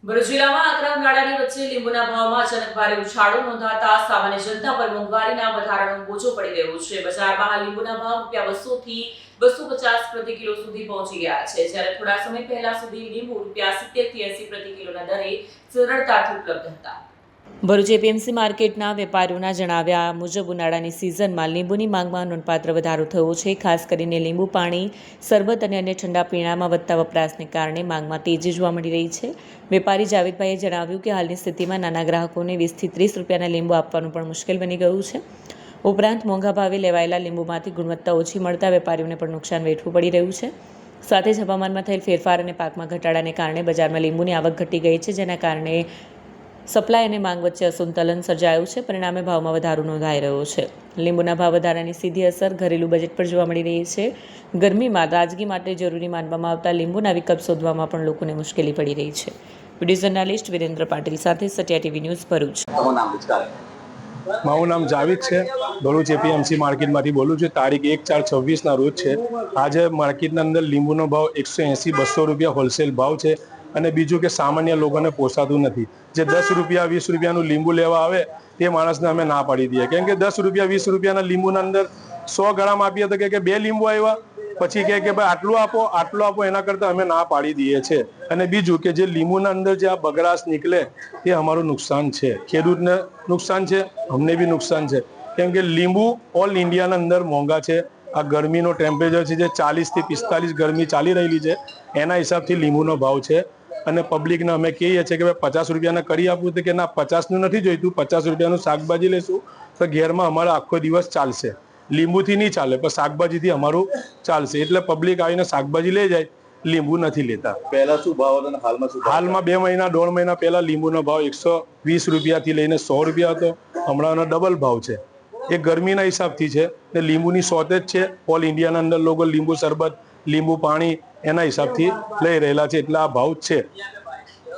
ભરૂચ જિલ્લામાં આકરા ઉનાળાની વચ્ચે લીંબુના ભાવમાં અચાનક ભારે ઉછાળો નોંધાતા સામાન્ય જનતા પર મોંઘવારીના વધારાનો બોજો પડી રહ્યો છે। બજારમાં હાલ લીંબુના ભાવ ₹200 થી ₹250 પ્રતિ કિલો સુધી પહોંચી ગયા છે, જ્યારે થોડા સમય પહેલા સુધી લીંબુ ₹70 થી ₹80 પ્રતિ કિલોના દરે સરળતાથી ઉપલબ્ધ હતા। ભરૂચ એપીએમસી માર્કેટના વેપારીઓના જણાવ્યા મુજબ ઉનાળાની સિઝનમાં લીંબુની માંગમાં નોંધપાત્ર વધારો થયો છે। ખાસ કરીને લીંબુ પાણી, શરબત અને અન્ય ઠંડા પીણામાં વધતા વપરાશને કારણે માંગમાં તેજી જોવા મળી રહી છે। વેપારી જાવેદભાઈએ જણાવ્યું કે હાલની સ્થિતિમાં નાના ગ્રાહકોને 20 થી 30 રૂપિયાના લીંબુ આપવાનું પણ મુશ્કેલ બની ગયું છે। ઉપરાંત મોંઘા ભાવે લેવાયેલા લીંબુમાંથી ગુણવત્તા ઓછી મળતા વેપારીઓને પણ નુકસાન વેઠવું પડી રહ્યું છે। સાથે જ હવામાનમાં થયેલ ફેરફાર અને પાકમાં ઘટાડાને કારણે બજારમાં લીંબુની આવક ઘટી ગઈ છે, જેના કારણે સપ્લાય અને માંગ વચ્ચે અસંતુલન સર્જાયું છે। પરિણામે ભાવમાં વધારો નોંધાઈ રહ્યો છે। લીંબુના ભાવ વધારાની સીધી અસર ઘરેલું બજેટ પર જોવા મળી રહી છે। ગરમીમાં તાજગી માટે જરૂરી માનવામાં આવતા લીંબુના વિકલ્પ શોધવામાં પણ લોકોને મુશ્કેલી પડી રહી છે। વિડીયો જર્નાલિસ્ટ વિરેન્દ્ર પાટીલ સાથે સત્યા ટીવી ન્યૂઝ ભરૂચ। મારું નામ જાવેદ છે। ભરૂચ એપીએમસી માર્કેટમાંથી બોલું છું। તારીખ 1/4/26ના રોજ છે। આજે માર્કેટના અંદર લીંબુનો ભાવ 180-200 રૂપિયા હોલસેલ ભાવ છે। અને બીજું કે સામાન્ય લોકોને પોસાતું નથી। જે 10 રૂપિયા 20 રૂપિયાનું લીંબુ લેવા આવે તે માણસને અમે ના પાડી દઈએ, કેમ કે 10 રૂપિયા 20 રૂપિયાના લીંબુના અંદર 100 ગ્રામ આપીએ તો કે 2 લીંબુ આવ્યા, પછી કે ભાઈ આટલું આપો, એના કરતાં અમે ના પાડી દઈએ છીએ। અને બીજું કે જે લીંબુના અંદર જે આ બગડાશ નીકળે એ અમારું નુકસાન છે, ખેડૂતને નુકસાન છે, અમને બી નુકસાન છે, કેમ કે લીંબુ ઓલ ઇન્ડિયાના અંદર મોંઘા છે। આ ગરમીનો ટેમ્પરેચર છે જે 40 થી 45 ગરમી ચાલી રહેલી છે, એના હિસાબથી લીંબુનો ભાવ છે। અને પબ્લિકને અમે કહીએ છીએ કે ભાઈ 50 રૂપિયાના કરી આપવું, તો કે ના 50નું નથી જોઈતું, 50 રૂપિયાનું શાકભાજી લેશું તો ઘેરમાં અમારો આખો દિવસ ચાલશે। લીંબુથી નહીં ચાલે, પણ શાકભાજીથી અમારું ચાલશે। એટલે પબ્લિક આવીને શાકભાજી લઈ જાય, લીંબુ નથી લેતા। પહેલા શું ભાવ હતો અને હાલમાં શું? હાલમાં 2 મહિના 1.5 મહિના પહેલા લીંબુનો ભાવ 120 રૂપિયાથી લઈને 100 રૂપિયા હતો। હમણાંનો ડબલ ભાવ છે। એ ગરમીના હિસાબથી છે ને લીંબુની શોર્ટેજ છે। ઓલ ઇન્ડિયાના અંદર લોકો લીંબુ શરબત, લીંબુ પાણી એના હિસાબથી લઈ રહેલા છે, એટલે આ ભાવ છે।